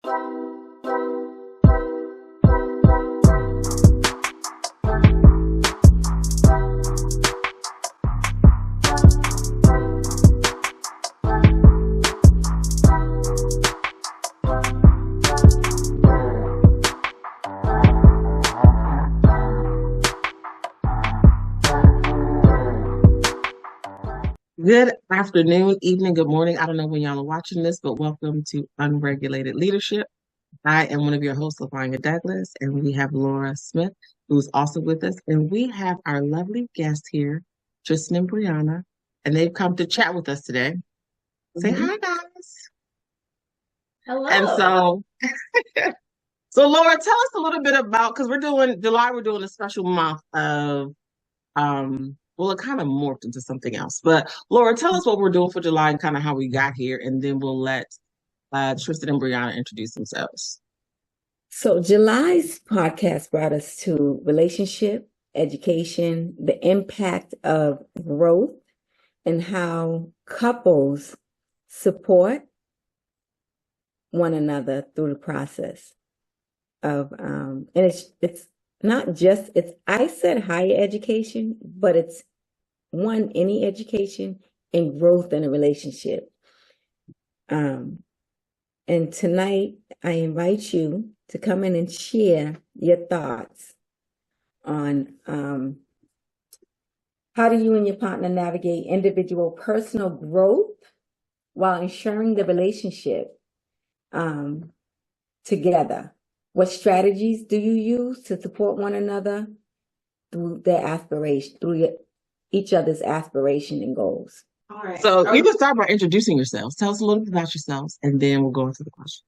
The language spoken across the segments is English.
Good afternoon, evening, good morning. I don't know when y'all are watching this, but welcome to Unregulated Leadership. I am one of your hosts, Lavonya Douglas, and we have Laura Smith, who's also with us. And we have our lovely guests here, Tristan and Brianna, and they've come to chat with us today. Say hi, guys. Hello. And so Laura, tell us a little bit about, because we're doing a special month of well, it kind of morphed into something else. But Laura, tell us what we're doing for July and kind of how we got here, and then we'll let Tristan and Brianna introduce themselves. So July's podcast brought us to relationship, education, the impact of growth, and how couples support one another through the process of and it's not just I said higher education, but it's any education and growth in a relationship. And tonight I invite you to come in and share your thoughts on how do you and your partner navigate individual personal growth while ensuring the relationship together. What strategies do you use to support one another through their aspiration, each other's aspiration and goals? All right. So you can start by introducing yourselves. Tell us a little bit about yourselves, and then we'll go into the question.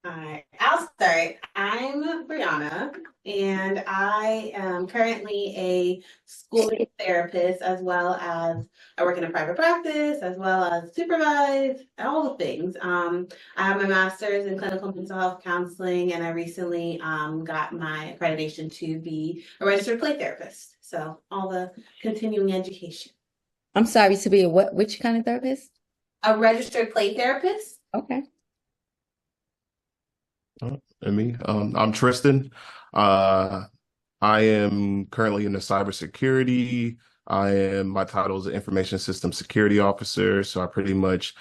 All right, I'll start. I'm Brianna, and I am currently a school therapist, as well as I work in a private practice, as well as supervise, all the things. I have my master's in clinical mental health counseling, and I recently got my accreditation to be a registered play therapist. So all the continuing education. I'm sorry, to be which kind of therapist? A registered play therapist. Okay. And me, I'm Tristan. I am currently in the cybersecurity. My title is an information system security officer. So I pretty much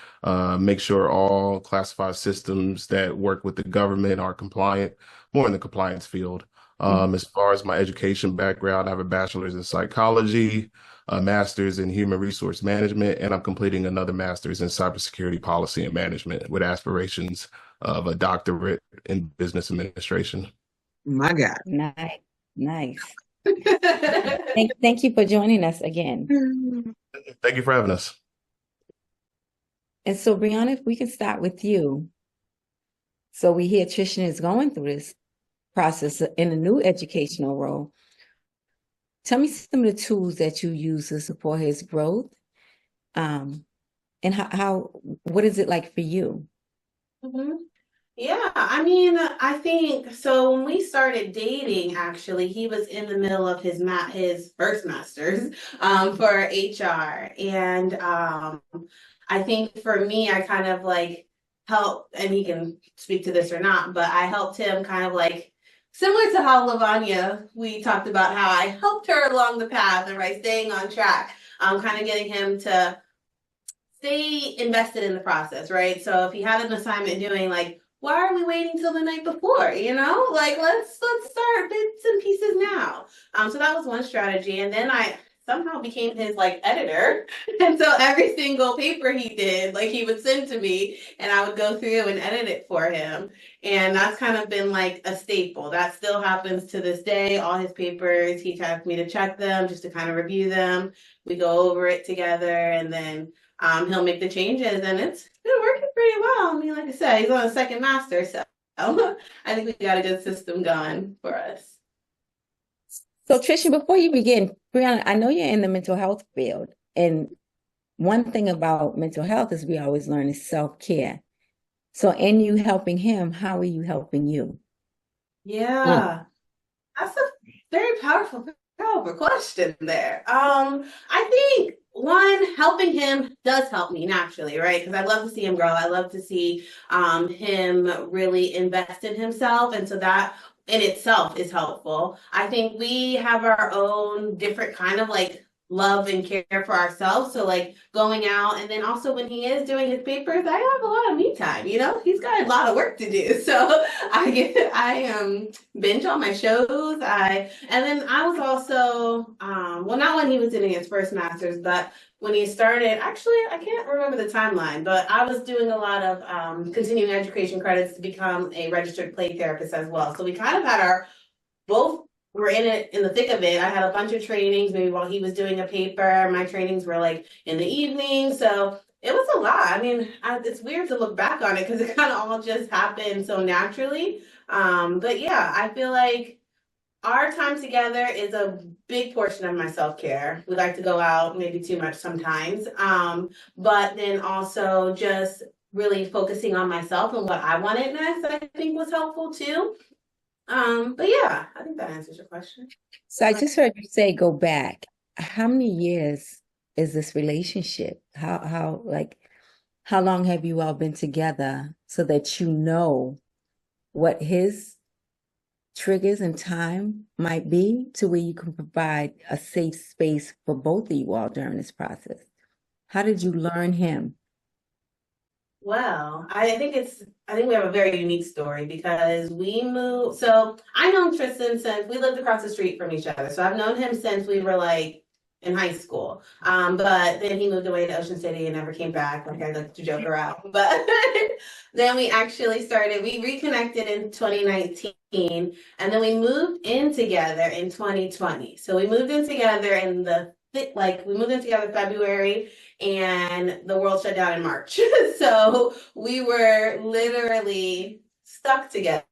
make sure all classified systems that work with the government are compliant, more in the compliance field. As far as my education background, I have a bachelor's in psychology, a master's in human resource management, and I'm completing another master's in cybersecurity policy and management with aspirations of a doctorate in business administration. My God. Nice. Thank you for joining us again. Thank you for having us. And so, Brianna, if we can start with you. So we hear Tristan is going through this process in a new educational role. Tell me some of the tools that you use to support his growth, and what is it like for you? Mm-hmm. Yeah, I mean, I think so. When we started dating, actually, he was in the middle of his first master's for HR, and I think for me, I kind of like helped, and he can speak to this or not, but I helped him kind of like similar to how Lavonya, we talked about how I helped her along the path and right, staying on track, kind of getting him to stay invested in the process, right? So if he had an assignment doing like, why are we waiting till the night before? You know, like let's start bits and pieces now. So that was one strategy. And then I somehow became his like editor. And so every single paper he did, like he would send to me and I would go through and edit it for him. And that's kind of been like a staple. That still happens to this day. All his papers, he asks me to check them, just to kind of review them. We go over it together, and then he'll make the changes, and it's been working pretty well. I mean, like I said, he's on a second master, so I think we got a good system going for us. So Trisha, before you begin, Brianna, I know you're in the mental health field, and one thing about mental health is we always learn is self-care. So in you helping him, how are you helping you? Yeah, that's a very powerful question there. I think one, helping him does help me naturally, right? Because I love to see him grow. I love to see him really invest in himself. And so that in itself is helpful. I think we have our own different kind of like love and care for ourselves. So like going out, and then also when he is doing his papers, I have a lot of me time, you know? He's got a lot of work to do. So I binge on my shows. And then I was also well, not when he was doing his first master's, but when he started, actually, I can't remember the timeline, but I was doing a lot of continuing education credits to become a registered play therapist as well. So we kind of had our both were in it in the thick of it. I had a bunch of trainings, maybe while he was doing a paper. My trainings were like in the evening. So it was a lot. I mean, it's weird to look back on it because it kind of all just happened so naturally. But yeah, I feel like our time together is a big portion of my self-care. We like to go out, maybe too much sometimes. But then also just really focusing on myself and what I wanted next, I think was helpful too. But yeah, I think that answers your question. So I just heard you say go back. How many years is this relationship? How long have you all been together so that you know what his triggers and time might be to where you can provide a safe space for both of you all during this process? How did you learn him? Well, I think we have a very unique story because we moved. So I know Tristan since we lived across the street from each other. So I've known him since we were like in high school. But then he moved away to Ocean City and never came back. Like I like to joke around. But then we actually we reconnected in 2019, and then we moved in together in 2020. So we moved in together we moved in together February, and the world shut down in March. So we were literally stuck together,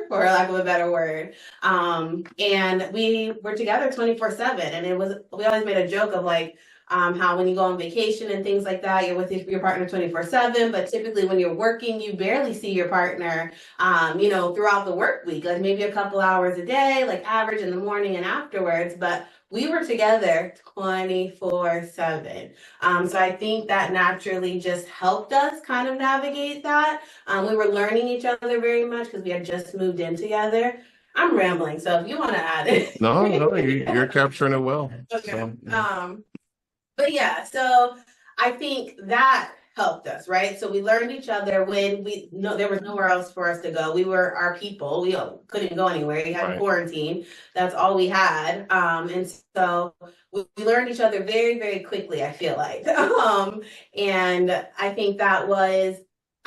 for lack of a better word. And we were together 24/7. And we always made a joke of like, how when you go on vacation and things like that, you're with your partner 24/7, but typically when you're working, you barely see your partner, throughout the work week, like maybe a couple hours a day, like average in the morning and afterwards. But we were together 24/7. So I think that naturally just helped us kind of navigate that. We were learning each other very much because we had just moved in together. I'm rambling, so if you want to add it. No, you're capturing it well. Okay. So, yeah. But yeah, so I think that helped us, right? So we learned each other when there was nowhere else for us to go. We were our people. We couldn't go anywhere. We had quarantine. That's all we had. And so we learned each other very, very quickly, I feel like. And I think that was,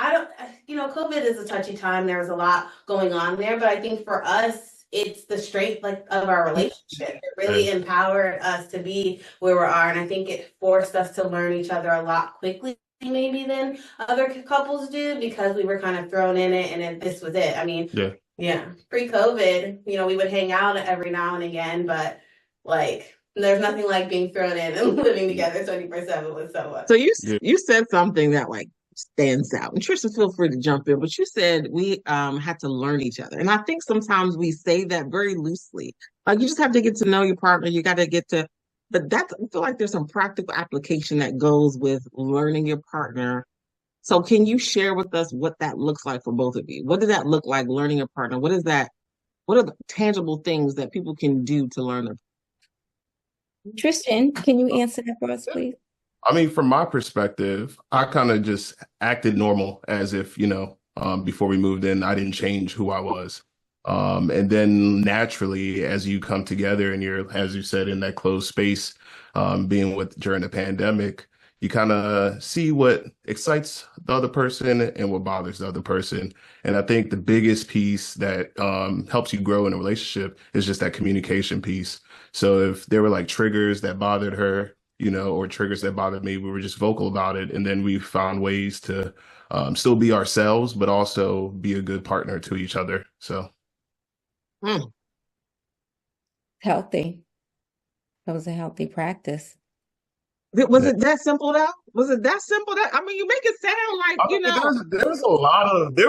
COVID is a touchy time. There was a lot going on there, but I think for us, it's the strength of our relationship. It really empowered us to be where we are. And I think it forced us to learn each other a lot quickly, maybe than other couples do, because we were kind of thrown in it and this was it. I mean, yeah. Pre-COVID, we would hang out every now and again, but like there's nothing like being thrown in and living together 24/7 with someone. So you said something that like stands out. And Tristan, feel free to jump in, but you said we had to learn each other. And I think sometimes we say that very loosely. Like you just have to get to know your partner. You got to but I feel like there's some practical application that goes with learning your partner. So can you share with us what that looks like for both of you? What does that look like, learning your partner? What are the tangible things that people can do to learn them? Tristan, can you answer that for us, please? I mean, from my perspective, I kind of just acted normal as if, before we moved in, I didn't change who I was. And then naturally, as you come together and you're, as you said, in that closed space, during the pandemic, you kind of see what excites the other person and what bothers the other person. And I think the biggest piece that helps you grow in a relationship is just that communication piece. So if there were like triggers that bothered her, or triggers that bothered me, we were just vocal about it. And then we found ways to still be ourselves, but also be a good partner to each other. So. Healthy. That was a healthy practice. Was it that simple though? Was it that simple? I mean, you make it sound like, there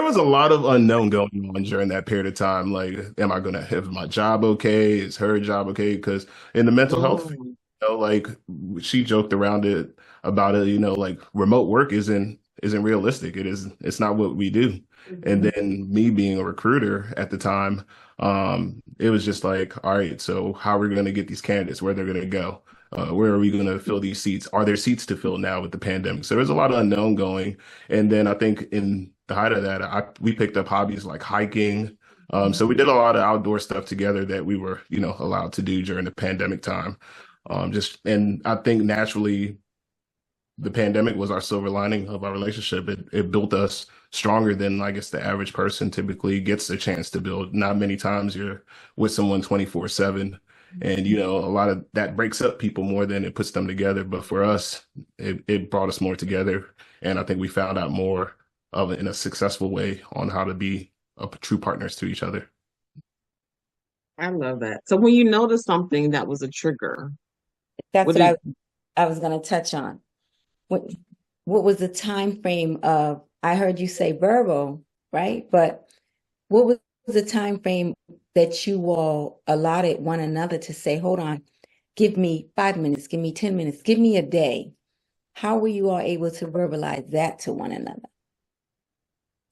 was a lot of unknown going on during that period of time. Like, am I gonna have my job okay? Is her job okay? Because in the mental health field, Like she joked around it about it, like remote work isn't realistic. It's not what we do. And Mhm. then me being a recruiter at the time, it was just like, all right, so how are we going to get these candidates, where they're going to go? Where are we going to fill these seats? Are there seats to fill now with the pandemic? So there's a lot of unknown going. And then I think in the height of that, we picked up hobbies like hiking. So we did a lot of outdoor stuff together that we were, allowed to do during the pandemic time. And I think naturally the pandemic was our silver lining of our relationship. It built us stronger than I guess the average person typically gets a chance to build. Not many times you're with someone 24/7. And a lot of that breaks up people more than it puts them together. But for us, it brought us more together. And I think we found out more of it in a successful way on how to be true partners to each other. I love that. So when you noticed something that was a trigger, That's what what did I was going to touch on. What what was the time frame of, I heard you say verbal, right? But what was the time frame that you all allotted one another to say, hold on, give me 5 minutes, give me 10 minutes, give me a day? How were you all able to verbalize that to one another?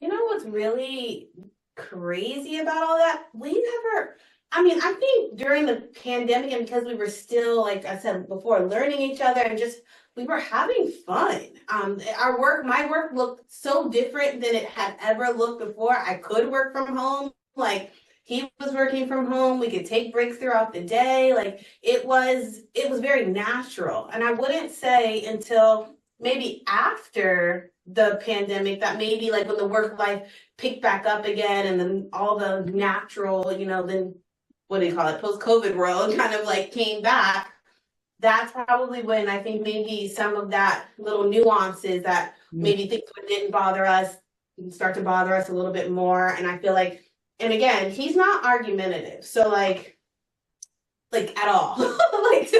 You know what's really crazy about all that? We never, I mean, I think during the pandemic, and because we were still, like I said before, learning each other and just we were having fun. My work looked so different than it had ever looked before. I could work from home. Like he was working from home. We could take breaks throughout the day. Like it was very natural. And I wouldn't say until maybe after the pandemic that maybe like when the work life picked back up again and then all the natural, then what do you call it, post-COVID world kind of like came back. That's probably when I think maybe some of that little nuances that maybe things that didn't bother us start to bother us a little bit more. And I feel like, and again, he's not argumentative. So like at all. like,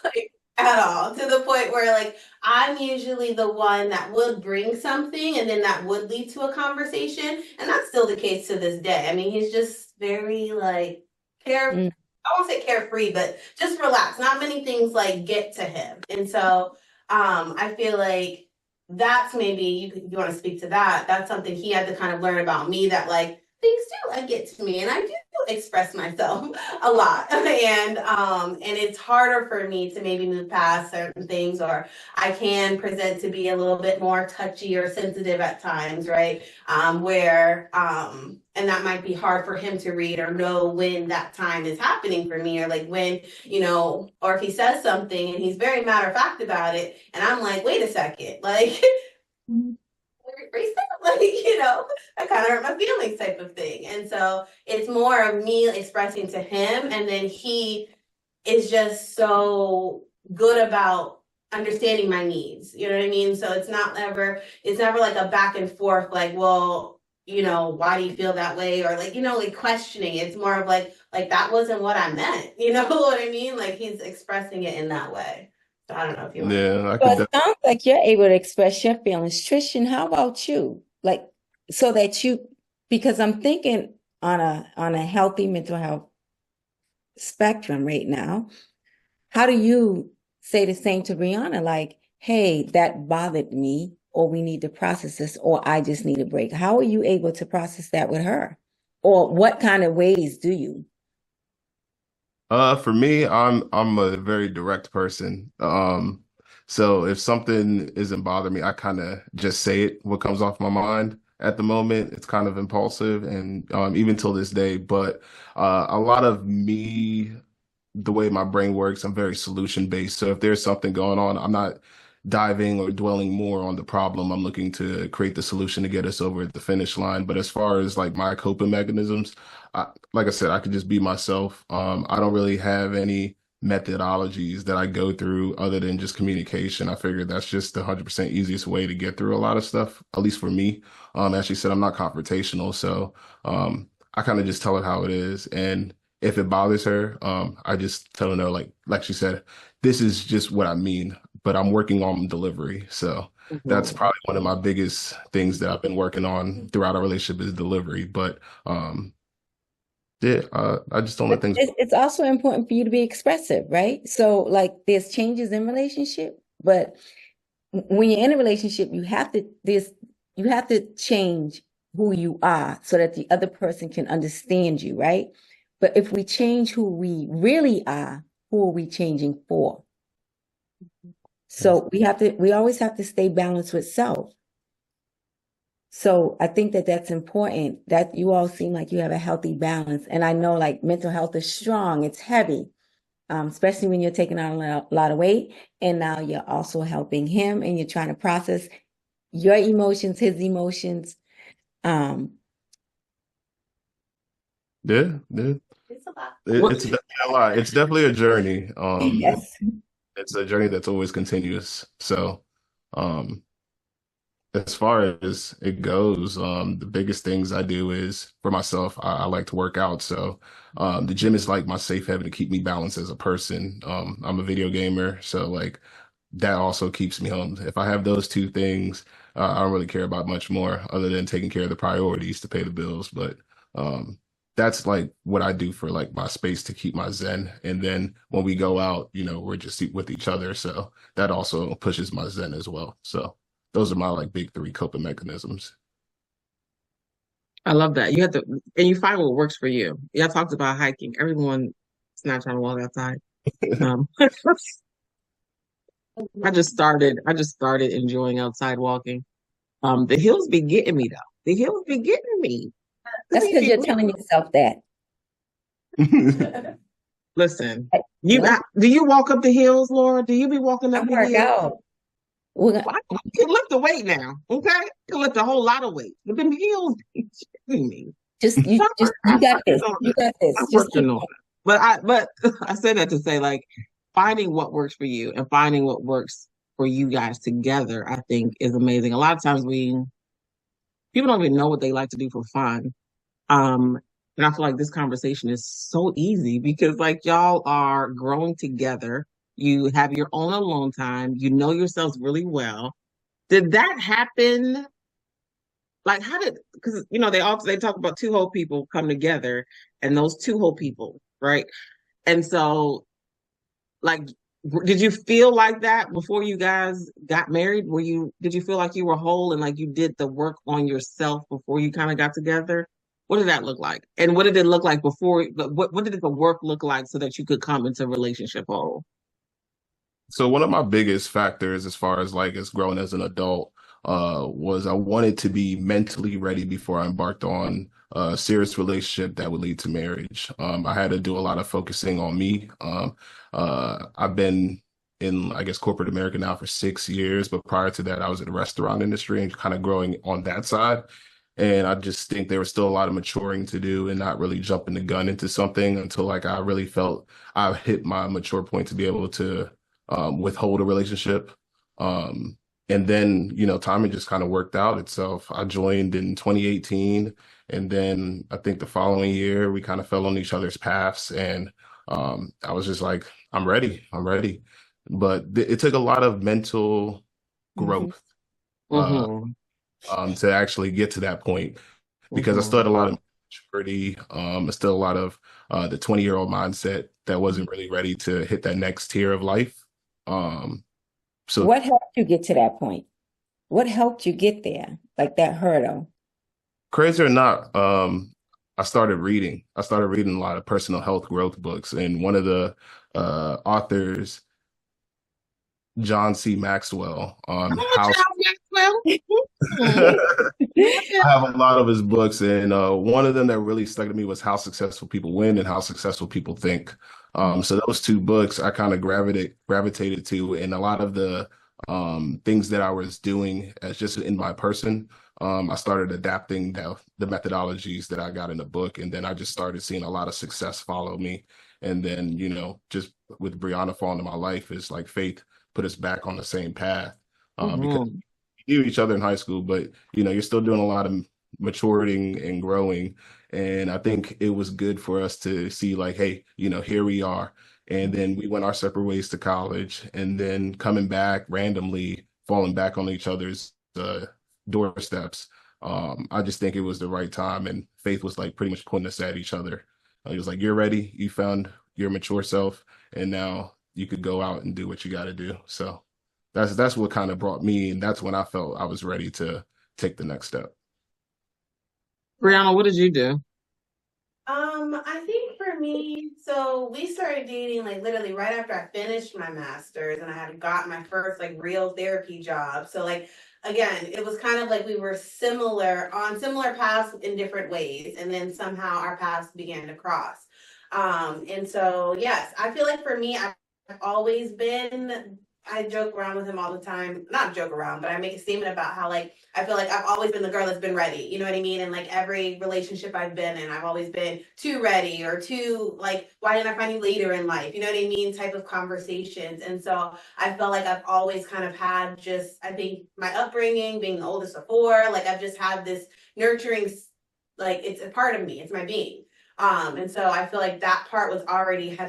like at all. To the point where like I'm usually the one that would bring something and then that would lead to a conversation. And that's still the case to this day. I mean, he's just very like care Mm. I won't say carefree, but just relaxed. Not many things like get to him. And so I feel like that's maybe you want to speak to that. That's something he had to kind of learn about me that like things do like get to me and I do express myself a lot. And it's harder for me to maybe move past certain things or I can present to be a little bit more touchy or sensitive at times, right? Where and that might be hard for him to read or know when that time is happening for me or like when, or if he says something and he's very matter of fact about it and I'm like, wait a second, like reset, like, that kind of hurt my feelings type of thing. And so it's more of me expressing to him and then he is just so good about understanding my needs. You know what I mean? So it's never like a back and forth, like, well, why do you feel that way? Or like, like questioning. It's more of like that wasn't what I meant. You know what I mean? Like he's expressing it in that way. So I don't know if you want to. Yeah, I So could it sounds like you're able to express your feelings. Tristan, how about you? Like, so that because I'm thinking on a healthy mental health spectrum right now, how do you say the same to Brianna? Like, hey, that bothered me, or we need to process this, or I just need a break. How are you able to process that with her? Or what kind of ways do you? For me, I'm a very direct person. So if something isn't bothering me, I kind of just say it, what comes off my mind at the moment. It's kind of impulsive and even till this day, but a lot of me, the way my brain works, I'm very solution based. So if there's something going on, I'm not diving or dwelling more on the problem. I'm looking to create the solution to get us over the finish line. But as far as like my coping mechanisms, like I said, I could just be myself. I don't really have any methodologies that I go through other than just communication. I figured that's just the 100% easiest way to get through a lot of stuff, at least for me. As she said, I'm not confrontational. So I kind of just tell her how it is. And if it bothers her, I just tell her, no, like she said, this is just what I mean, but I'm working on delivery. So that's probably one of my biggest things that I've been working on throughout our relationship is delivery. But Yeah, I just don't let things. It's also important for you to be expressive, right? So like there's changes in relationship, but when you're in a relationship, you have to change who you are so that the other person can understand you, right? But if we change who we really are, who are we changing for? So we always have to stay balanced with self. So I think that that's important, that you all seem like you have a healthy balance. And I know like mental health is strong, it's heavy, especially when you're taking on a lot of weight. And now you're also helping him and you're trying to process your emotions, his emotions. Yeah, yeah. It's a lot. It's definitely a lot. It's definitely a journey. Yes. It's a journey that's always continuous. So, um, as far as it goes, the biggest things I do is for myself, I like to work out. So, the gym is like my safe haven to keep me balanced as a person. I'm a video gamer, so like that also keeps me home. If I have those two things, I don't really care about much more other than taking care of the priorities to pay the bills. But that's like what I do for like my space to keep my zen. And then when we go out, we're just with each other. So that also pushes my zen as well. So those are my like big three coping mechanisms. I love that. You have to, and you find what works for you. Yeah, I talked about hiking. Everyone is not trying to walk outside. Um, I just started enjoying outside walking. The hills be getting me though. The hills be getting me. That's because you're telling yourself that. Listen, do you walk up the hills, Laura? Do you be walking I up the work hills? out. I can lift the weight now, okay? I can lift a whole lot of weight. But them hills be getting me. You got this. You got this. I'm Just keep working on it. But I said that to say like finding what works for you and finding what works for you guys together, I think is amazing. A lot of times people don't even know what they like to do for fun. Um, and I feel like this conversation is so easy because like y'all are growing together. You have your own alone time. You know yourselves really well. Did that happen? Like how did, because they talk about two whole people come together and those two whole people, right? And so like did you feel like that before you guys got married? Did you feel like you were whole and like you did the work on yourself before you kind of got together? What did that look like? And what did it look like before? What did the work look like so that you could come into a relationship whole? So one of my biggest factors as far as like as growing as an adult was I wanted to be mentally ready before I embarked on a serious relationship that would lead to marriage. I had to do a lot of focusing on me. I've been in, I guess, corporate America now for 6 years, but prior to that, I was in the restaurant industry and kind of growing on that side. And I just think there was still a lot of maturing to do and not really jumping the gun into something until like I really felt I hit my mature point to be able to withhold a relationship. And then, timing just kind of worked out itself. I joined in 2018. And then I think the following year, we kind of fell on each other's paths. And I was just like, I'm ready. I'm ready. But it took a lot of mental growth to actually get to that point because I still had a lot of maturity. I still a lot of the 20-year-old mindset that wasn't really ready to hit that next tier of life. So what helped you get to that point? What helped you get there? Like that hurdle? Crazy or not, I started reading. I started reading a lot of personal health growth books, and one of the authors, John C. Maxwell, House. I have a lot of his books, and one of them that really stuck to me was How Successful People Win and How Successful People Think. So those two books I kind of gravitated to, and a lot of the things that I was doing as just in my person, I started adapting the methodologies that I got in the book, and then I just started seeing a lot of success follow me. And then, just with Brianna falling in my life, is like faith put us back on the same path because we knew each other in high school, but you're still doing a lot of maturing and growing. And I think it was good for us to see like, hey, here we are. And then we went our separate ways to college, and then coming back randomly, falling back on each other's doorsteps. I just think it was the right time, and faith was like pretty much pointing us at each other. He was like, "You're ready. You found your mature self, and now you could go out and do what you got to do." So that's what kind of brought me, and that's when I felt I was ready to take the next step. Brianna, what did you do? I think for me, so we started dating like literally right after I finished my master's and I had got my first like real therapy job. So like again, it was kind of like we were similar paths in different ways, and then somehow our paths began to cross. And so yes, I feel like for me, I've always been. I joke around with him all the time. Not joke around, but I make a statement about how like I feel like I've always been the girl that's been ready. You know what I mean? And like every relationship I've been in, I've always been too ready or too like, why didn't I find you later in life? You know what I mean? Type of conversations. And so I felt like I've always kind of had just, I think my upbringing, being the oldest of four, like I've just had this nurturing, like it's a part of me, it's my being. And so I feel like that part had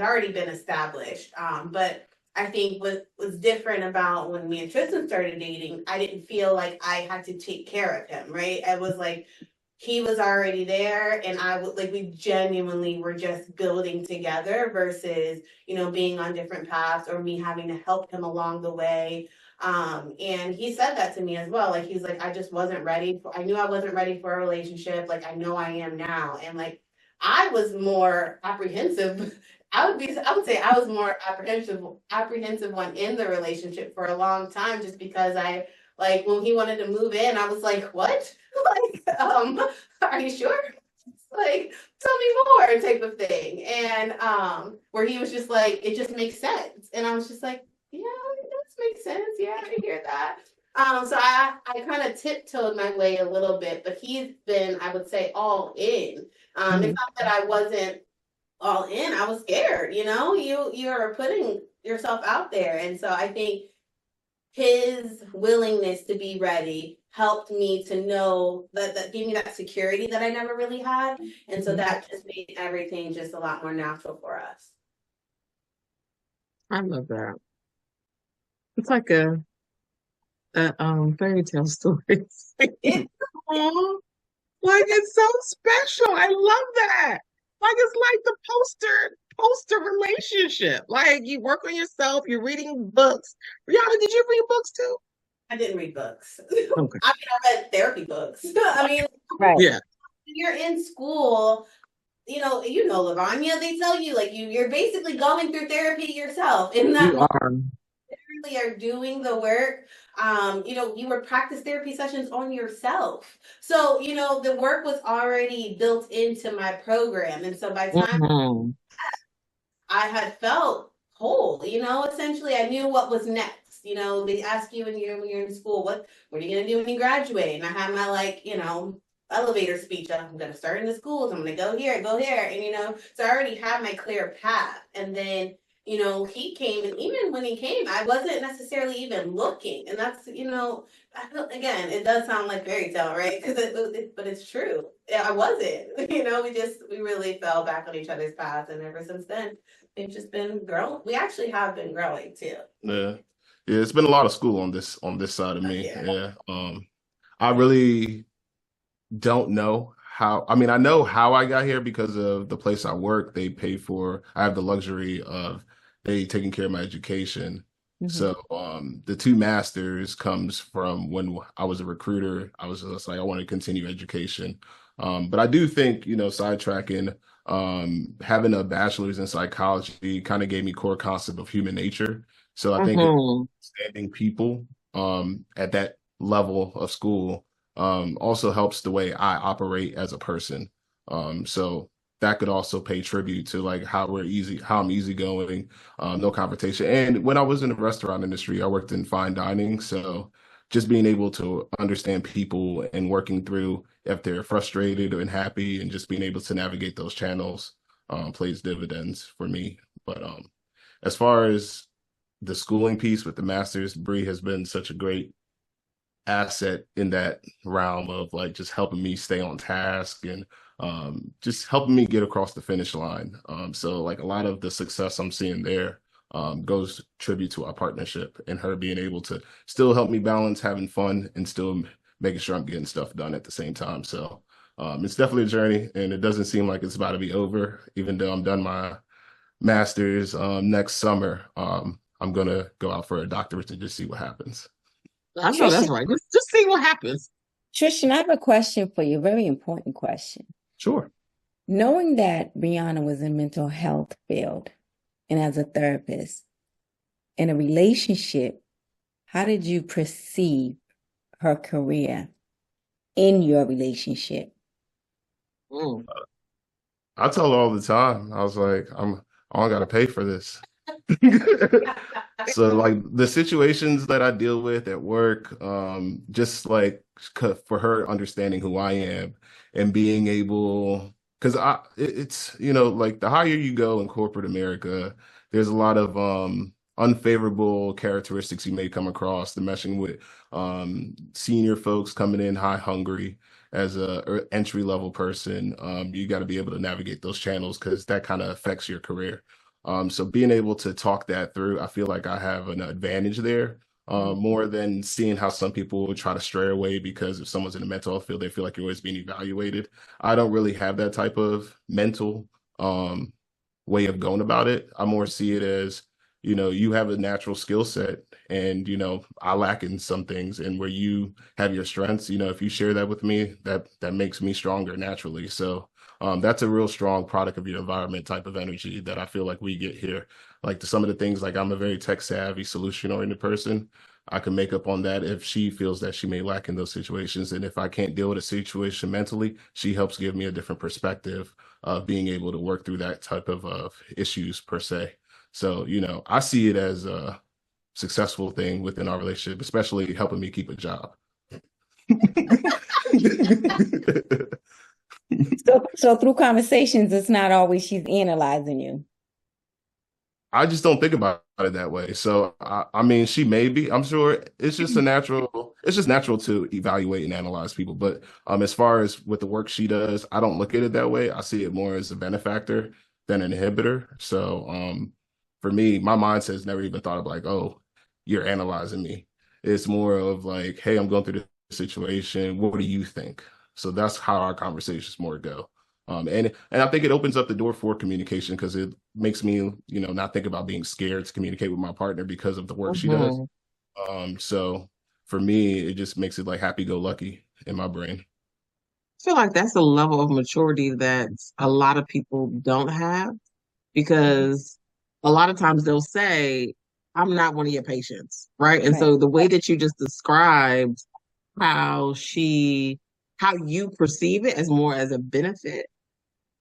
already been established. But I think what was different about when me and Tristan started dating, I didn't feel like I had to take care of him, right? I was like, he was already there, and I would like we genuinely were just building together versus, being on different paths or me having to help him along the way. And he said that to me as well. Like he's like, I knew I wasn't ready for a relationship. Like I know I am now. And like I was more apprehensive. I would say I was more apprehensive one in the relationship for a long time, just because I like when he wanted to move in, I was like, what? Like, are you sure? Like, tell me more type of thing. And where he was just like, it just makes sense. And I was just like, yeah, it does make sense. Yeah, I hear that. So I kind of tiptoed my way a little bit, but he's been, I would say, all in. It's not that I wasn't all in. I was scared, you're putting yourself out there. And so I think his willingness to be ready helped me to know that gave me that security that I never really had. And so that just made everything just a lot more natural for us. I love that. It's like a fairy tale story. Aw, like it's so special. I love that. Like it's like the poster relationship. Like you work on yourself, you're reading books. Rihanna, did you read books too? I didn't read books. Okay. I mean, I read therapy books. I mean, Right. Yeah. you're in school, Lavonya, they tell you like you're basically going through therapy yourself. In that You moment, are. you really are doing the work. You would practice therapy sessions on yourself. So, the work was already built into my program. And so by the time Mhm. I had felt whole, essentially I knew what was next. They ask you when you're in school, what are you gonna do when you graduate? And I had my elevator speech. I'm gonna start in the schools, I'm gonna go here, and so I already had my clear path. And then, he came, and even when he came, I wasn't necessarily even looking. And that's, I feel again, it does sound like fairy tale, right? But it's true. Yeah, I wasn't. We really fell back on each other's paths, and ever since then, we've just been growing. We actually have been growing too. Yeah. Yeah, it's been a lot of school on this side of me. Yeah. I really don't know how. I mean, I know how I got here because of the place I work. They pay for, I have the luxury of they taking care of my education. So the two masters comes from when I was a recruiter. I was just like, I want to continue education. But I do think, sidetracking, having a bachelor's in psychology kind of gave me core concept of human nature. So I think understanding people at that level of school also helps the way I operate as a person. So that could also pay tribute to like how I'm easygoing, no confrontation. And when I was in the restaurant industry, I worked in fine dining. So just being able to understand people and working through if they're frustrated or unhappy and just being able to navigate those channels plays dividends for me. But as far as the schooling piece with the master's, Bree has been such a great asset in that realm of like just helping me stay on task and just helping me get across the finish line. So like a lot of the success I'm seeing there goes tribute to our partnership and her being able to still help me balance having fun and still making sure I'm getting stuff done at the same time. So It's definitely a journey, and it doesn't seem like it's about to be over, even though I'm done my master's next summer. I'm gonna go out for a doctorate to just see what happens. I know Tristan, that's right. Just see what happens. Tristan, I have a question for you, a very important question. Sure. Knowing that Brianna was in mental health field and as a therapist in a relationship, how did you perceive her career in your relationship? Mm. I tell her all the time. I was like, I don't gotta pay for this. So like the situations that I deal with at work, just like for her understanding who I am and being able, because it's like the higher you go in corporate America, there's a lot of unfavorable characteristics you may come across. The meshing with senior folks coming in high hungry as a entry level person, you got to be able to navigate those channels because that kind of affects your career. So being able to talk that through, I feel like I have an advantage there, more than seeing how some people will try to stray away because if someone's in the mental health field, they feel like you're always being evaluated. I don't really have that type of mental way of going about it. I more see it as, you have a natural skill set and, I lack in some things, and where you have your strengths, if you share that with me, that makes me stronger naturally. So that's a real strong product of your environment type of energy that I feel like we get here. Like some of the things, like I'm a very tech savvy, solution oriented person. I can make up on that if she feels that she may lack in those situations. And if I can't deal with a situation mentally, she helps give me a different perspective of being able to work through that type of issues per se. So, I see it as a successful thing within our relationship, especially helping me keep a job. So through conversations, it's not always she's analyzing you. I just don't think about it that way. So I mean, she may be. I'm sure it's just natural to evaluate and analyze people. But as far as with the work she does, I don't look at it that way. I see it more as a benefactor than an inhibitor. So for me, my mindset has never even thought of like, oh, you're analyzing me. It's more of like, hey, I'm going through this situation. What do you think? So that's how our conversations more go. And I think it opens up the door for communication because it makes me, not think about being scared to communicate with my partner because of the work she does. So for me, it just makes it like happy-go-lucky in my brain. I feel like that's a level of maturity that a lot of people don't have because a lot of times they'll say, I'm not one of your patients, right? And Right. so the way that you just described how how you perceive it as more as a benefit,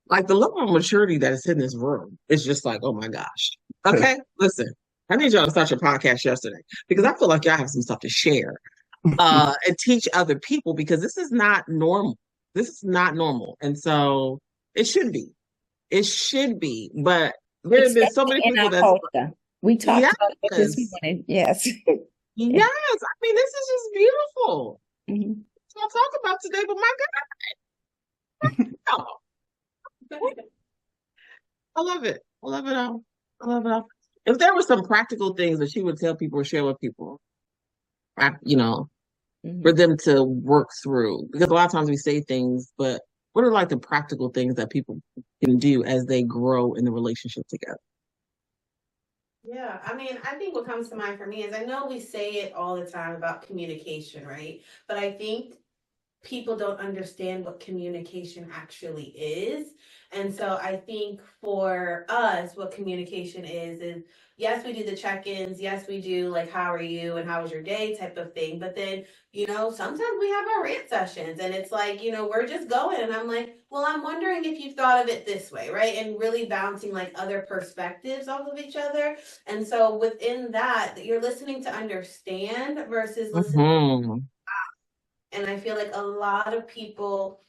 like the level of maturity that is in this room is just like, oh my gosh. Okay, listen, I need y'all to start your podcast yesterday because I feel like y'all have some stuff to share and teach other people because this is not normal. This is not normal. And so it should be. It should be. But there have been so Especially many in people our that, culture. We talked yes, about it this morning. Yes. yes. I mean, this is just beautiful. Mhm. I'll talk about today, but my God, I love it. I love it all. I love it all. If there were some practical things that she would tell people or share with people, for them to work through, because a lot of times we say things, but what are like the practical things that people can do as they grow in the relationship together? Yeah, I mean, I think what comes to mind for me is I know we say it all the time about communication, right? But I think people don't understand what communication actually is. And so I think for us, what communication is yes, we do the check-ins. Yes, we do like, how are you and how was your day type of thing. But then, sometimes we have our rant sessions and it's like, we're just going. And I'm like, well, I'm wondering if you've thought of it this way, right? And really bouncing like other perspectives off of each other. And so within that, you're listening to understand versus listening. Mm-hmm. And I feel like a lot of people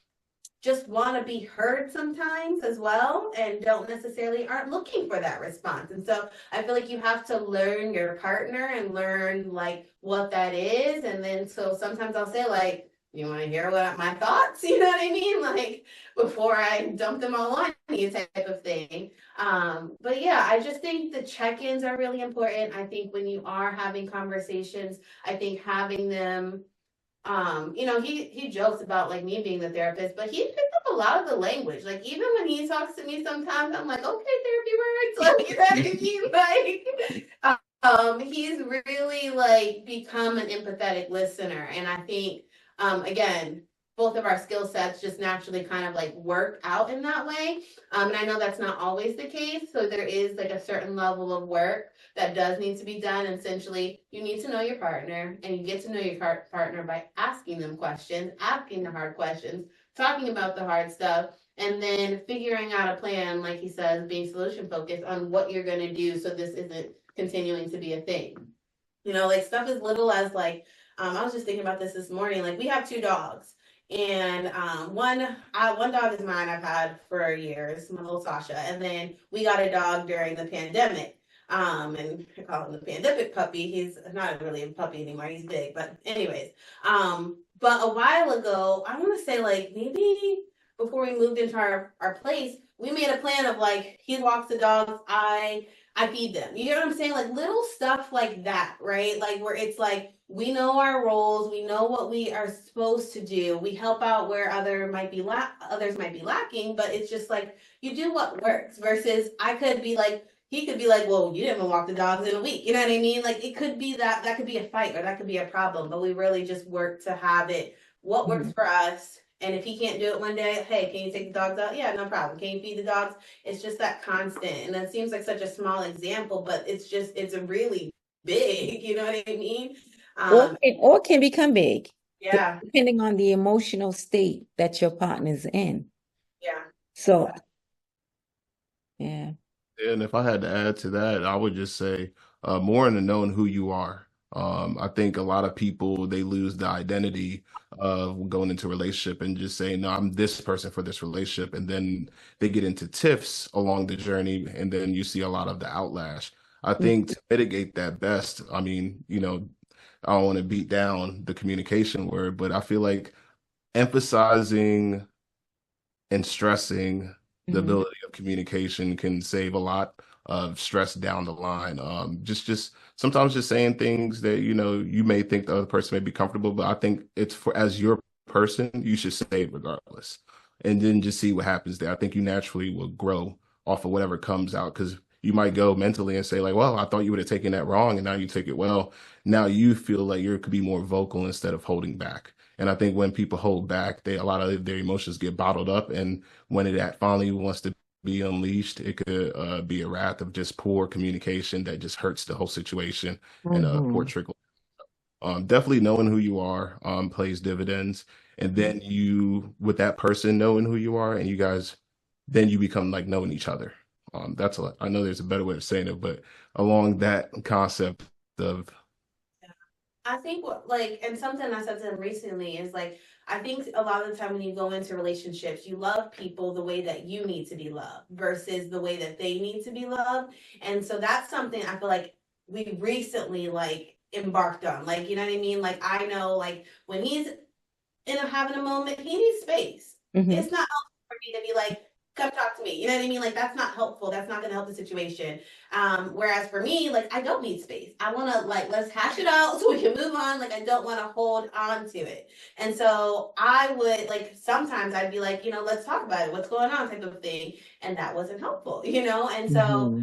just want to be heard sometimes as well and don't necessarily aren't looking for that response. And so I feel like you have to learn your partner and learn like what that is. And then so sometimes I'll say like, you want to hear what my thoughts? You know what I mean? Like before I dump them all on you type of thing. But yeah, I just think the check-ins are really important. I think when you are having conversations, I think having them he jokes about like me being the therapist, but he picked up a lot of the language. Like even when he talks to me sometimes, I'm like, okay, therapy words. Like, you know what I mean? Like, he's really like become an empathetic listener. And I think, again, both of our skill sets just naturally kind of like work out in that way. And I know that's not always the case. So there is like a certain level of work that does need to be done. Essentially, you need to know your partner, and you get to know your partner by asking them questions, asking the hard questions, talking about the hard stuff, and then figuring out a plan, like he says, being solution focused on what you're going to do so this isn't continuing to be a thing. Like stuff as little as like, I was just thinking about this morning. Like we have two dogs. And one dog is mine. I've had for years, my little Sasha. And then we got a dog during the pandemic. And I call him the pandemic puppy. He's not really a puppy anymore. He's big, but anyways. But a while ago, I want to say like maybe before we moved into our place, we made a plan of like he walks the dogs, I feed them. You know what I'm saying? Like little stuff like that, right? Like where it's like we know our roles, we know what we are supposed to do. We help out where others might be lacking, but it's just like you do what works versus I could be like he could be like, well, you didn't even walk the dogs in a week. You know what I mean? Like it could be that could be a fight or that could be a problem, but we really just work to have it what works for us. And if he can't do it one day, hey, can you take the dogs out? Yeah, no problem. Can you feed the dogs? It's just that constant. And that seems like such a small example, but it's a really big, you know what I mean? Or can become big. Yeah. Depending on the emotional state that your partner's in. Yeah. So, yeah. And if I had to add to that, I would just say more into knowing who you are. I think a lot of people, they lose the identity of going into a relationship and just saying, no, I'm this person for this relationship. And then they get into tiffs along the journey. And then you see a lot of the outlash. I think to mitigate that best, I mean, I don't want to beat down the communication word, but I feel like emphasizing and stressing the ability of communication can save a lot of stress down the line. Just sometimes just saying things that you may think the other person may be comfortable, but I think it's for as your person, you should say it regardless, and then just see what happens there. I think you naturally will grow off of whatever comes out because you might go mentally and say like, well, I thought you would have taken that wrong, and now you take it well. Now you feel like you could be more vocal instead of holding back. And I think when people hold back, a lot of their emotions get bottled up. And when it finally wants to be unleashed, it could be a wrath of just poor communication that just hurts the whole situation and poor trickle. Definitely knowing who you are plays dividends. And then with that person knowing who you are, and you guys, then you become like knowing each other. I know there's a better way of saying it, but along that concept of I think and something I said to him recently is like, I think a lot of the time when you go into relationships, you love people the way that you need to be loved versus the way that they need to be loved. And so that's something I feel like we recently like embarked on. Like, you know what I mean? Like, I know like when he's having a moment, he needs space. It's not helpful for me to be like, come talk to me. You know what I mean? Like that's not helpful. That's not gonna help the situation. Whereas for me, like I don't need space. I wanna like let's hash it out so we can move on. Like I don't wanna hold on to it. And so I would like sometimes I'd be like, let's talk about it. What's going on type of thing. And that wasn't helpful, And so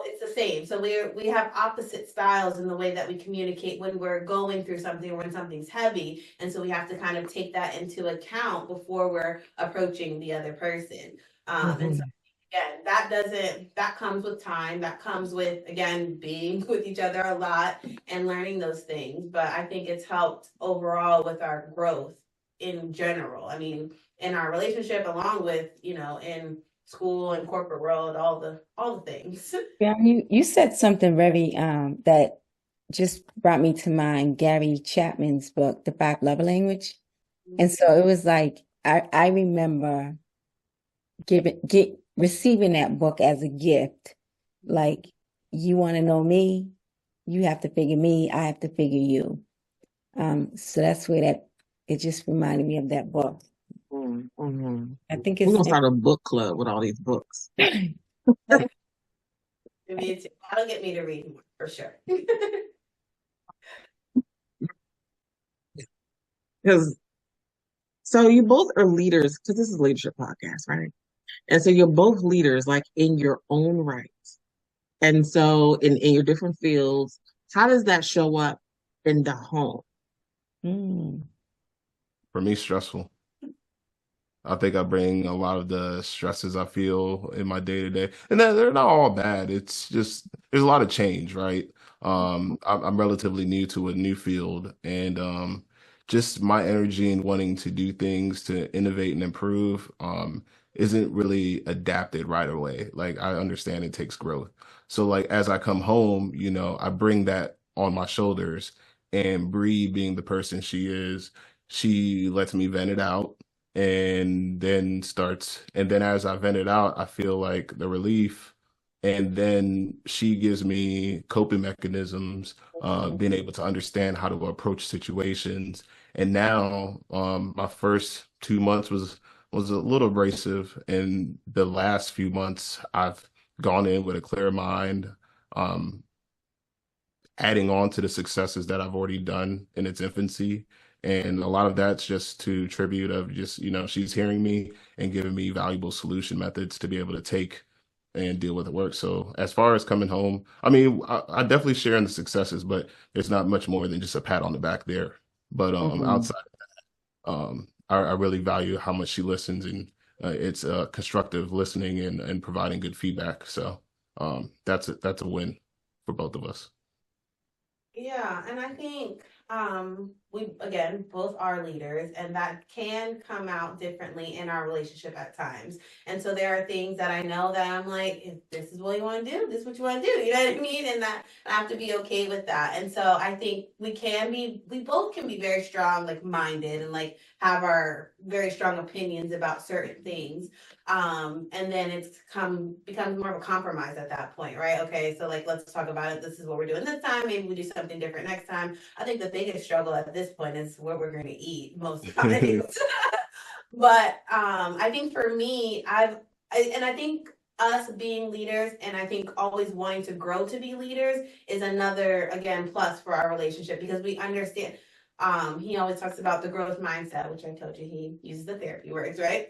it's the same. So we have opposite styles in the way that we communicate when we're going through something or when something's heavy. And so we have to kind of take that into account before we're approaching the other person. And so again, that comes with time. That comes with, again, being with each other a lot and learning those things. But I think it's helped overall with our growth in general. I mean, in our relationship, along with, in school and corporate world, all the things. Yeah, you said something very that just brought me to mind Gary Chapman's book, The Five Love Language. And so it was like I remember receiving that book as a gift. Like, you want to know me, you have to figure me, I have to figure you. So that's where it just reminded me of that book. I think we're gonna start a book club with all these books. That'll get me to read more for sure. Because so you both are leaders, because this is a leadership podcast, right? And so you're both leaders, like in your own right. And so in your different fields, how does that show up in the home? Mm. For me, stressful. I think I bring a lot of the stresses I feel in my day to day, and they're not all bad. It's just there's a lot of change, right? I'm relatively new to a new field, and just my energy and wanting to do things to innovate and improve isn't really adapted right away. Like I understand it takes growth. So like as I come home, I bring that on my shoulders, and Bree being the person she is, she lets me vent it out and then as I vent it out, I feel like the relief. And then she gives me coping mechanisms, being able to understand how to approach situations. And now, my first 2 months was a little abrasive, and the last few months I've gone in with a clear mind, um, adding on to the successes that I've already done in its infancy. And a lot of that's just to tribute of just, she's hearing me and giving me valuable solution methods to be able to take and deal with the work. So as far as coming home, I mean, I definitely share in the successes, but it's not much more than just a pat on the back there. But outside, I really value how much she listens, and it's constructive listening and providing good feedback. So that's a win for both of us. Yeah, and I think we again both are leaders, and that can come out differently in our relationship at times. And so there are things that I know that I'm like, if this is what you want to do, this is what you want to do. You know what I mean? And that I have to be okay with that. And so I think we both can be very strong, like minded, and like have our very strong opinions about certain things. And then becomes more of a compromise at that point, right? Okay, so like let's talk about it. This is what we're doing this time. Maybe we do something different next time. I think the biggest struggle at this point is what we're going to eat most times. But I think for me, I think us being leaders, and I think always wanting to grow to be leaders is another again plus for our relationship, because we understand. He always talks about the growth mindset, which I told you he uses the therapy words, right?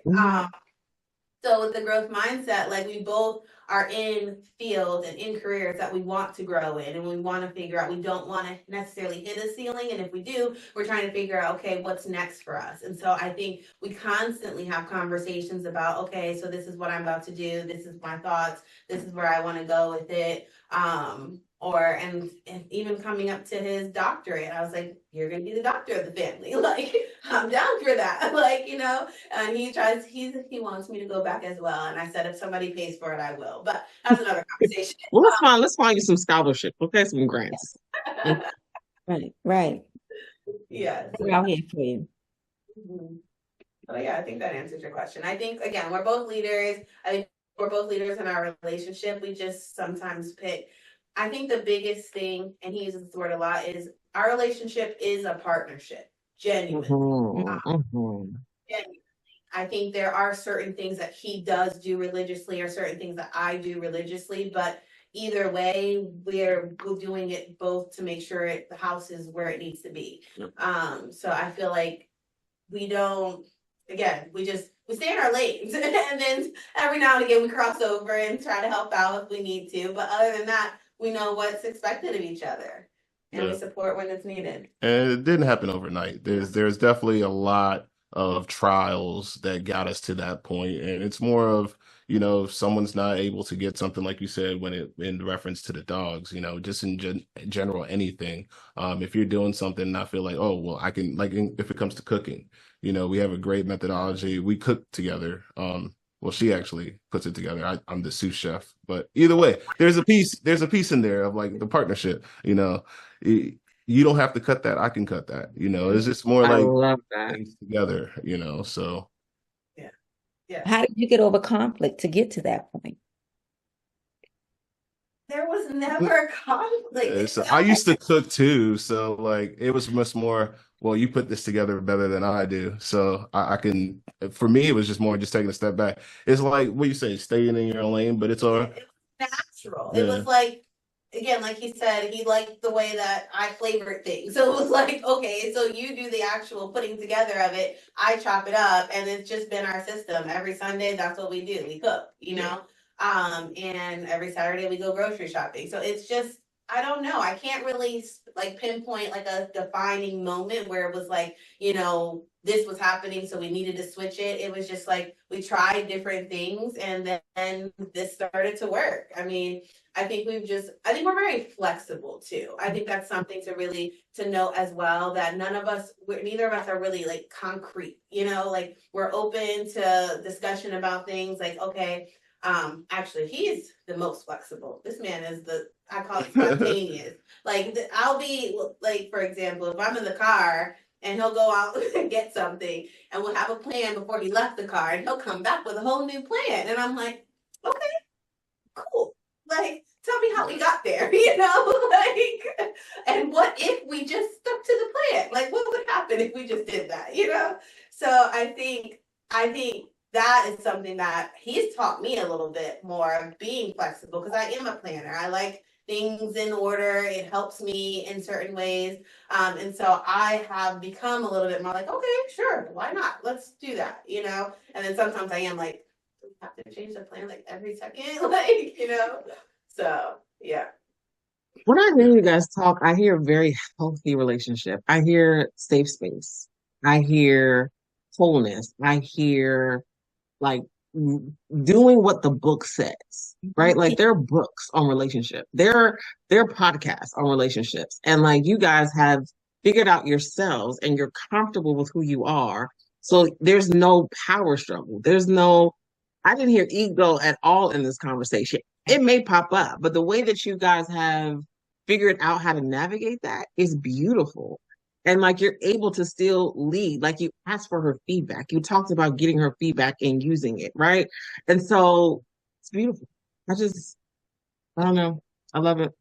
So with the growth mindset, like we both are in fields and in careers that we want to grow in, and we want to figure out, we don't want to necessarily hit a ceiling. And if we do, we're trying to figure out, okay, what's next for us? And so I think we constantly have conversations about, okay, so this is what I'm about to do. This is my thoughts. This is where I want to go with it. And even coming up to his doctorate, I was like, you're going to be the doctor of the family. Like, I'm down for that. Like, and he wants me to go back as well. And I said, if somebody pays for it, I will. But that's another conversation. Well, let's find you some scholarship. Okay, some grants. Right. Yeah. We're out here for you. Mm-hmm. But yeah, I think that answers your question. I think, again, we're both leaders. I think we're both leaders in our relationship. We just sometimes pick. I think the biggest thing, and he uses this word a lot, is our relationship is a partnership. Genuinely. Genuinely. I think there are certain things that he does do religiously, or certain things that I do religiously, but either way, we're doing it both to make sure the house is where it needs to be. So I feel like we don't, again, we stay in our lanes, and then every now and again we cross over and try to help out if we need to. But other than that, we know what's expected of each other, and we support when it's needed. And it didn't happen overnight. There's definitely a lot of trials that got us to that point, and it's more of, if someone's not able to get something, like you said, in reference to the dogs, just in general, anything. If you're doing something and I feel like, oh, well, I can, like, if it comes to cooking, we have a great methodology. We cook together. Well, she actually puts it together. I'm the sous chef, but either way, there's a piece in there of like the partnership, you don't have to cut that. I can cut that, it's just more I like love that. things together, so. Yeah. How did you get over conflict to get to that point? There was never a conflict. So I used to cook too, so like it was much more, well, you put this together better than I do, so I can. For me, it was just more just taking a step back. It's like what you say, staying in your lane, but it's all natural. Yeah. It was like again, like he said, he liked the way that I flavored things. So it was like, okay, so you do the actual putting together of it, I chop it up, and it's just been our system. Every Sunday, that's what we do. We cook, you know? And every Saturday we go grocery shopping. So it's just, I don't know. I can't really like pinpoint like a defining moment where it was like, you know, this was happening, so we needed to switch it. It was just like we tried different things, and then this started to work. I mean, I think we're very flexible too. I think that's something to really to note as well, that neither of us are really like concrete, you know, like we're open to discussion about things like, okay, actually he's the most flexible. This man is I call it spontaneous. Like I'll be like, for example, if I'm in the car and he'll go out and get something and we'll have a plan before he left the car and he'll come back with a whole new plan. And I'm like, okay, cool. Like, tell me how we got there, you know? Like, and what if we just stuck to the plan? Like, what would happen if we just did that, you know? So I think that is something that he's taught me a little bit more of being flexible, because I am a planner. I like things in order. It helps me in certain ways. And so I have become a little bit more like, okay, sure, why not? Let's do that, you know? And then sometimes I am like, have to change the plan like every second, like, you know? So, yeah. When I hear you guys talk, I hear a very healthy relationship. I hear safe space. I hear wholeness. I hear like doing what the book says, right? Like there are books on relationship. There are podcasts on relationships. And like you guys have figured out yourselves and you're comfortable with who you are. So there's no power struggle. I didn't hear ego at all in this conversation. It may pop up, but the way that you guys have figured out how to navigate that is beautiful. And like you're able to still lead, like you asked for her feedback. You talked about getting her feedback and using it, right? And so it's beautiful. I don't know. I love it.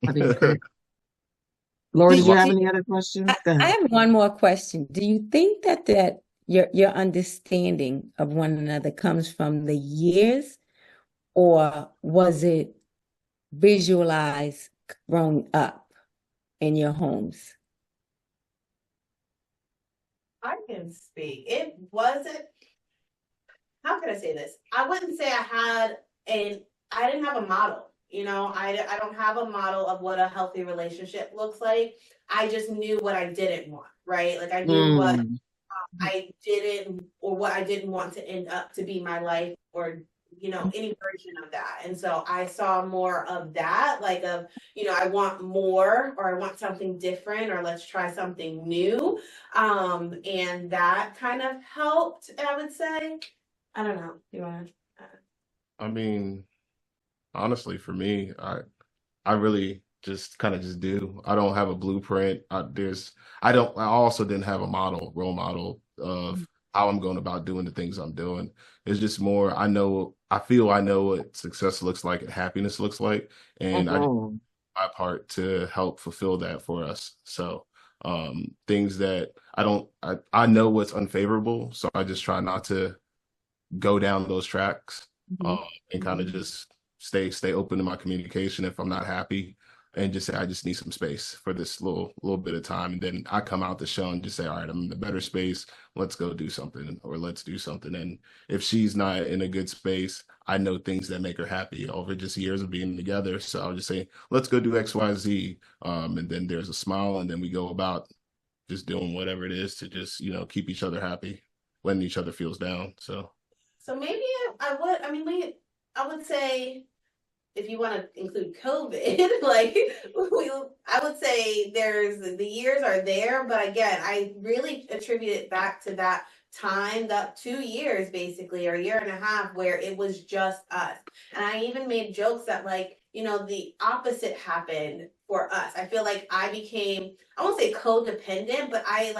I think it's great. Laura, Do, did you have do, any other questions? I, Go I ahead. have one more question. Do you think that your understanding of one another comes from the years, or was it visualized growing up in your homes? I can speak. It wasn't, how can I say this? I wouldn't say I didn't have a model. You know, I don't have a model of what a healthy relationship looks like. I just knew what I didn't want, right? Like I knew what Mm, I didn't, or what I didn't want to end up to be my life, or you know, any version of that. And so I saw more of that, like of, you know, I want more, or I want something different, or let's try something new. And that kind of helped, I would say. I don't know. You want to? I mean, honestly, for me, I really just kind of just do. I don't have a blueprint. I also didn't have a role model of how I'm going about doing the things I'm doing. It's just more, I feel I know what success looks like and happiness looks like. And I do mhm. my part to help fulfill that for us. So, things that I know what's unfavorable. So I just try not to go down those tracks, Mhm. and kind of just stay open to my communication if I'm not happy, and just say I just need some space for this little bit of time, and then I come out the show and just say, all right, I'm in the better space. Let's go do something, or let's do something. And if she's not in a good space, I know things that make her happy over just years of being together. So I'll just say, let's go do X, Y, Z. And then there's a smile, and then we go about just doing whatever it is to just, keep each other happy when each other feels down. So. So maybe I would. I mean, I would say, if you want to include COVID, like I would say the years are there, but again, I really attribute it back to that time, that 2 years basically, or a year and a half, where it was just us. And I even made jokes that, like, you know, the opposite happened for us. I feel like I won't say codependent, but I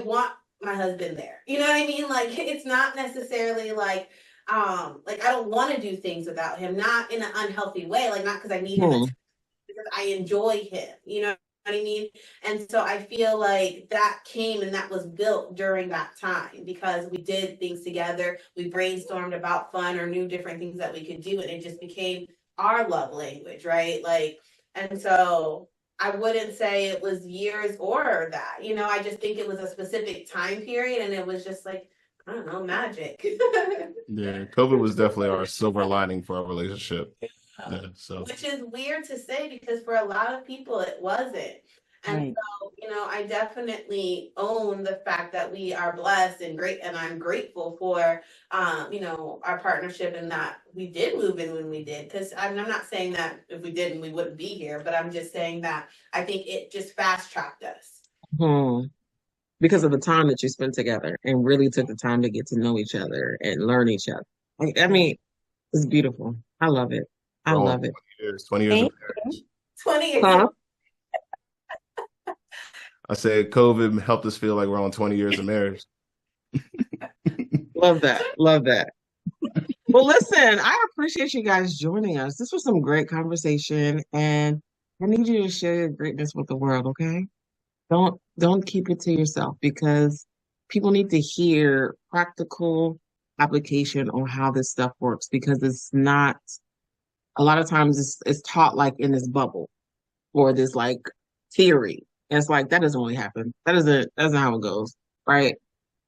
want my husband there. You know what I mean? Like it's not necessarily like I don't want to do things without him, not in an unhealthy way, like not because I need him, Hmm. because I enjoy him, you know what I mean? And so I feel like that came and that was built during that time, because we did things together, we brainstormed about fun or new different things that we could do, and it just became our love language, right? Like, and so I wouldn't say it was years or that, I just think it was a specific time period and it was just like, I don't know, magic. Yeah, COVID was definitely our silver lining for our relationship. Yeah, so Which is weird to say because for a lot of people it wasn't. And Right. so, I definitely own the fact that we are blessed and great, and I'm grateful for, our partnership and that we did move in when we did. Because I'm not saying that if we didn't, we wouldn't be here, but I'm just saying that I think it just fast tracked us. Hmm. Because of the time that you spent together and really took the time to get to know each other and learn each other. I mean, it's beautiful. I love it. I we're love almost it. 20 years of Thank marriage. 20 years. Huh? I said COVID helped us feel like we're on 20 years of marriage. Love that. Love that. Well, listen, I appreciate you guys joining us. This was some great conversation, and I need you to share your greatness with the world, okay? Don't keep it to yourself because people need to hear practical application on how this stuff works because it's not a lot of times it's taught like in this bubble or this like theory. And it's like that doesn't really happen. That's not how it goes, right?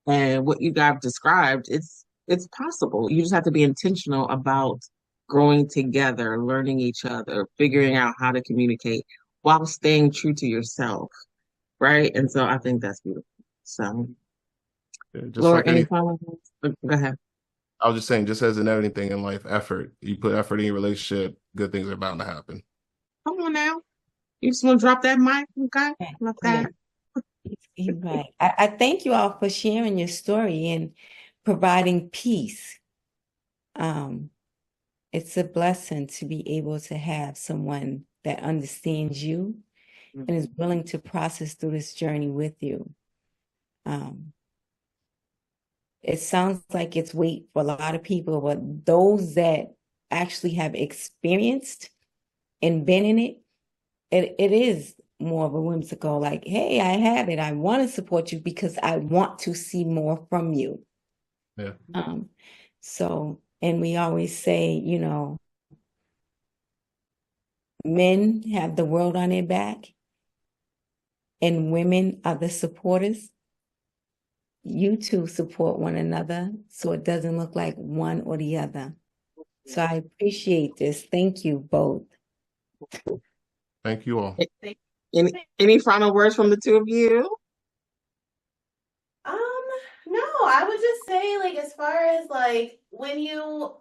And what you guys described, it's possible. You just have to be intentional about growing together, learning each other, figuring out how to communicate while staying true to yourself, right? And so I think that's beautiful. So, Yeah, just Laura, like any any, final words? Go ahead. I was just saying, just as in everything in life, effort. You put effort in your relationship, good things are bound to happen. Come on now. You just want to drop that mic, okay? Love you. that. You're right. I thank you all for sharing your story and providing peace. Um, it's a blessing to be able to have someone that understands you and is willing to process through this journey with you. It sounds like it's weight for a lot of people, but those that actually have experienced and been in it, it is more of a whimsical, like, hey, I have it. I want to support you because I want to see more from you. Yeah. And we always say, men have the world on their back and women are the supporters. You two support one another so it doesn't look like one or the other. So I appreciate this. Thank you both. Thank you all. Any final words from the two of you? No, I would just say like as far as like when you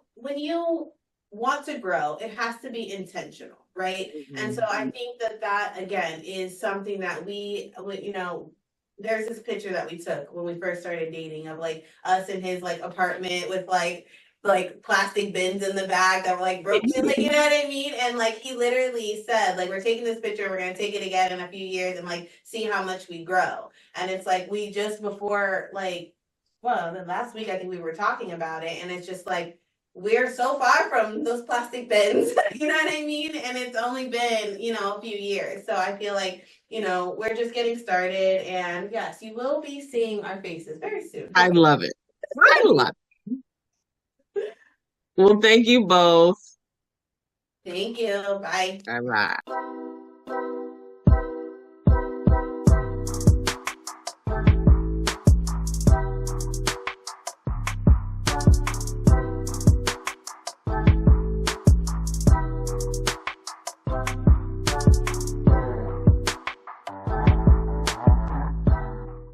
want to grow, it has to be intentional, right? And so I think that again is something that there's this picture that we took when we first started dating of like us in his like apartment with like plastic bins in the back that were like broken, like you know what I mean? And like he literally said, like, we're taking this picture, we're gonna take it again in a few years and like see how much we grow. And it's like we just before the last week I think we were talking about it, and it's just like we're so far from those plastic bins, you know what I mean? And it's only been, a few years. So I feel like, we're just getting started. And yes, you will be seeing our faces very soon. I love it. I love it. Well, thank you both. Thank you. Bye. All right.